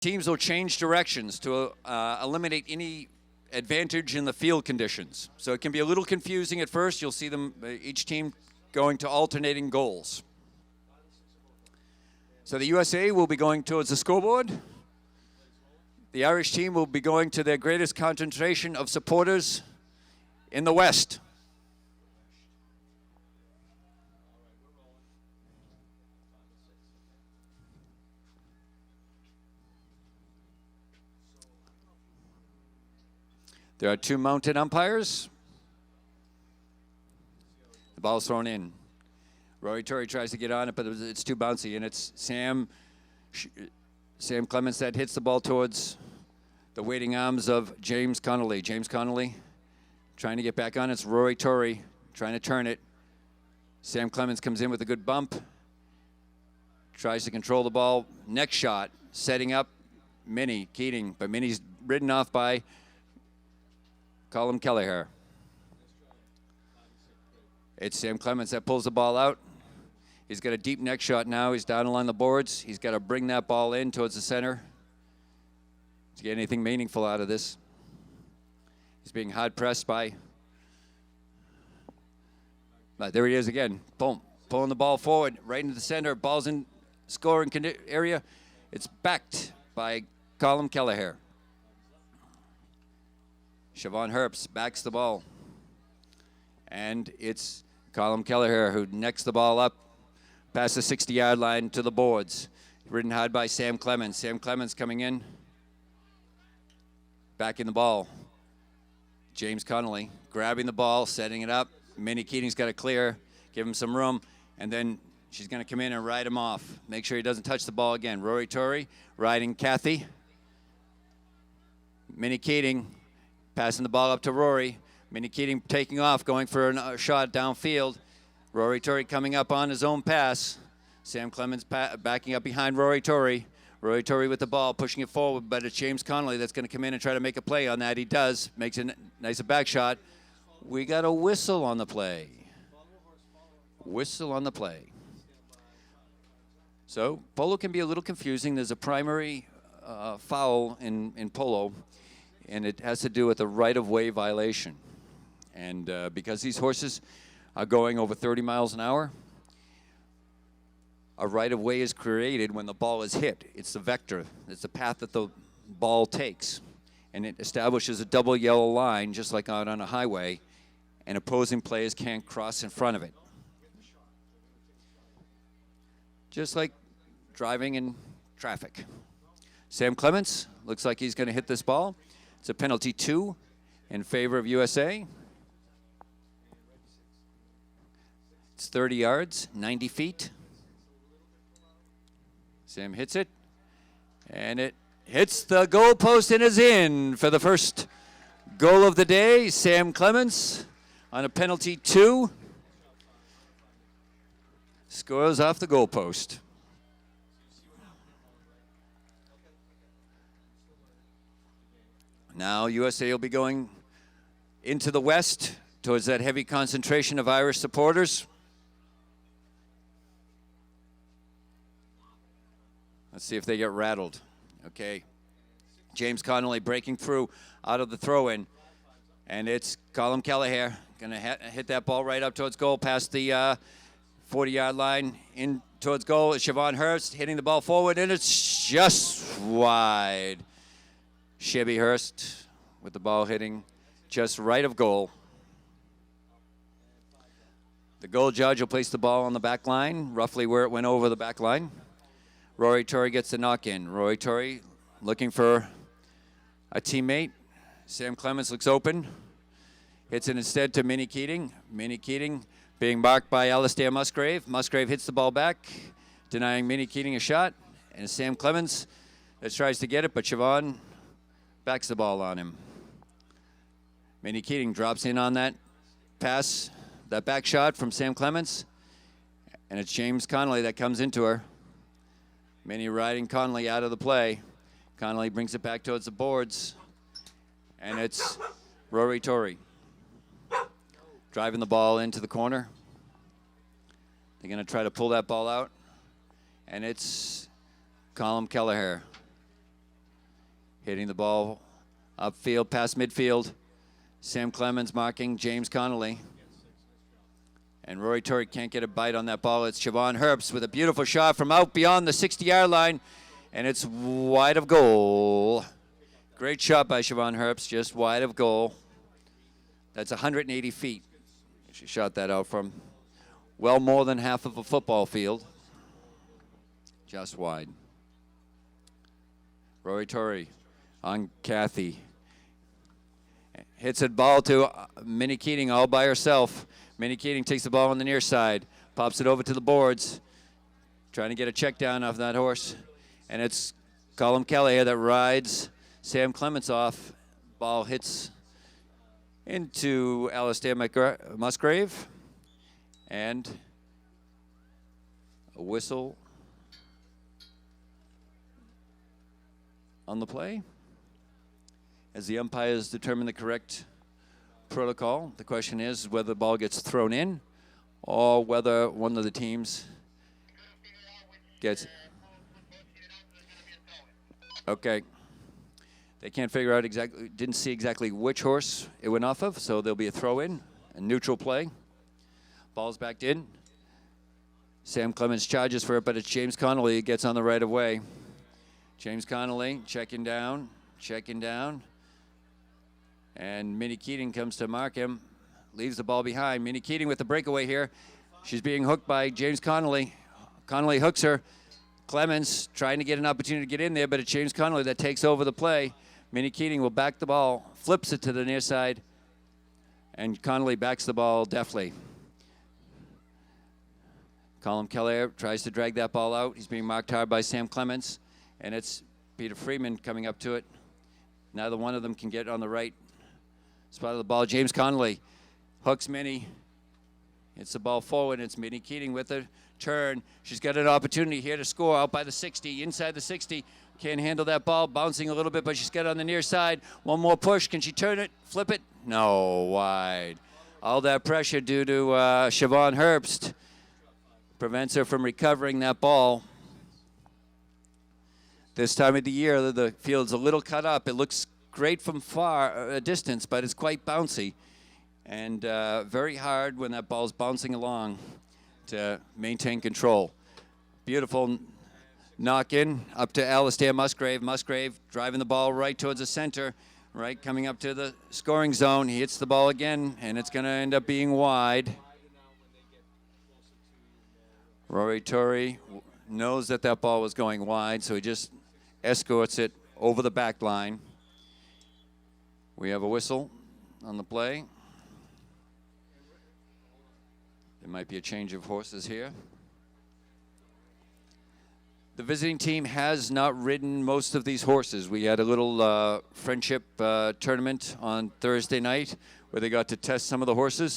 Teams will change directions to eliminate any advantage in the field conditions. So it can be a little confusing at first. You'll see them, each team going to alternating goals. So the USA will be going towards the scoreboard. The Irish team will be going to their greatest concentration of supporters in the West. There are two mounted umpires. The ball's thrown in. Rory Torrey tries to get on it, but it's too bouncy, and it's Sam Clements that hits the ball towards the waiting arms of James Connolly. James Connolly trying to get back on. It's Rory Torrey trying to turn it. Sam Clements comes in with a good bump. Tries to control the ball. Next shot, setting up Minnie Keating, but Minnie's ridden off by Colm Kelleher. It's Sam Clements that pulls the ball out. He's got a deep neck shot now. He's down along the boards. He's got to bring that ball in towards the center to get anything meaningful out of this. He's being hard pressed by. There he is again. Boom. Pulling the ball forward right into the center. Ball's in scoring area. It's backed by Colm Kelleher. Siobhan Herbst backs the ball. And it's Colm Kelleher who necks the ball up past the 60-yard line to the boards. Ridden hard by Sam Clements. Sam Clements coming in. Back in the ball. James Connolly grabbing the ball, setting it up. Minnie Keating's got to clear, give him some room, and then she's going to come in and ride him off. Make sure he doesn't touch the ball again. Rory Torrey riding Kathy. Minnie Keating passing the ball up to Rory. Minnie Keating taking off, going for a shot downfield. Rory Torrey coming up on his own pass. Sam Clements backing up behind Rory Torrey. Rory Torrey with the ball, pushing it forward, but it's James Connolly that's going to come in and try to make a play on that. He does. Makes a nice back shot. We got a whistle on the play. Whistle on the play. So polo can be a little confusing. There's a primary foul in polo, and it has to do with a right-of-way violation. And because these horses are going over 30 miles an hour, a right-of-way is created when the ball is hit. It's the vector. It's the path that the ball takes. And it establishes a double yellow line, just like out on a highway, and opposing players can't cross in front of it. Just like driving in traffic. Sam Clements looks like he's going to hit this ball. It's a penalty 2 in favor of USA. It's 30 yards, 90 feet. Sam hits it, and it hits the goal post and is in for the first goal of the day. Sam Clements on a penalty 2 scores off the goal post. Now USA will be going into the west towards that heavy concentration of Irish supporters. Let's see if they get rattled. Okay. James Connolly breaking through out of the throw-in. And it's Colm Kelleher going to hit that ball right up towards goal past the 40-yard line in towards goal. It's Siobhan Herbst hitting the ball forward, and it's just wide. Chevy Hurst with the ball hitting just right of goal. The goal judge will place the ball on the back line, roughly where it went over the back line. Rory Torrey gets the knock in. Rory Torrey looking for a teammate. Sam Clements looks open. Hits it instead to Minnie Keating. Minnie Keating being marked by Alistair Musgrave. Musgrave hits the ball back, denying Minnie Keating a shot. And Sam Clements that tries to get it, but Siobhan backs the ball on him. Minnie Keating drops in on that pass, that back shot from Sam Clements. And it's James Connolly that comes into her. Minnie riding Connolly out of the play. Connolly brings it back towards the boards. And it's Rory Torrey driving the ball into the corner. They're going to try to pull that ball out. And it's Colm Kelleher Hitting the ball upfield, past midfield. Sam Clemens marking James Connolly. And Rory Torrey can't get a bite on that ball. It's Siobhan Herbst with a beautiful shot from out beyond the 60-yard line. And it's wide of goal. Great shot by Siobhan Herbst, just wide of goal. That's 180 feet. She shot that out from well more than half of a football field. Just wide. Rory Torrey on Kathy. Hits a ball to Minnie Keating all by herself. Minnie Keating takes the ball on the near side, pops it over to the boards, trying to get a check down off that horse. And it's Colin Kelly that rides Sam Clements off. Ball hits into Alistair Musgrave. And a whistle on the play as the umpires determine the correct protocol. The question is whether the ball gets thrown in or whether one of the teams gets. Okay. They can't figure out exactly, didn't see exactly which horse it went off of, so there'll be a throw in, a neutral play. Ball's backed in. Sam Clemens charges for it, but it's James Connolly who gets on the right of way. James Connolly checking down. And Minnie Keating comes to mark him, leaves the ball behind. Minnie Keating with the breakaway here. She's being hooked by James Connolly. Connolly hooks her. Clemens trying to get an opportunity to get in there, but it's James Connolly that takes over the play. Minnie Keating will back the ball, flips it to the near side, and Connolly backs the ball deftly. Colin Keller tries to drag that ball out. He's being marked hard by Sam Clemens, and it's Peter Freeman coming up to it. Neither one of them can get on the right spot of the ball. James Connolly hooks Minnie. Hits the ball forward. It's Minnie Keating with a turn. She's got an opportunity here to score out by the 60, inside the 60. Can't handle that ball, bouncing a little bit, but she's got it on the near side. One more push. Can she turn it, flip it? No, wide. All that pressure due to Siobhan Herbst prevents her from recovering that ball. This time of the year, the field's a little cut up. It looks great from far a distance, but it's quite bouncy and very hard when that ball's bouncing along to maintain control. Beautiful knock in up to Alistair Musgrave. Musgrave driving the ball right towards the center, right coming up to the scoring zone. He hits the ball again, and it's going to end up being wide. Rory Torrey knows that ball was going wide, so he just escorts it over the back line. We have a whistle on the play. There might be a change of horses here. The visiting team has not ridden most of these horses. We had a little friendship tournament on Thursday night where they got to test some of the horses.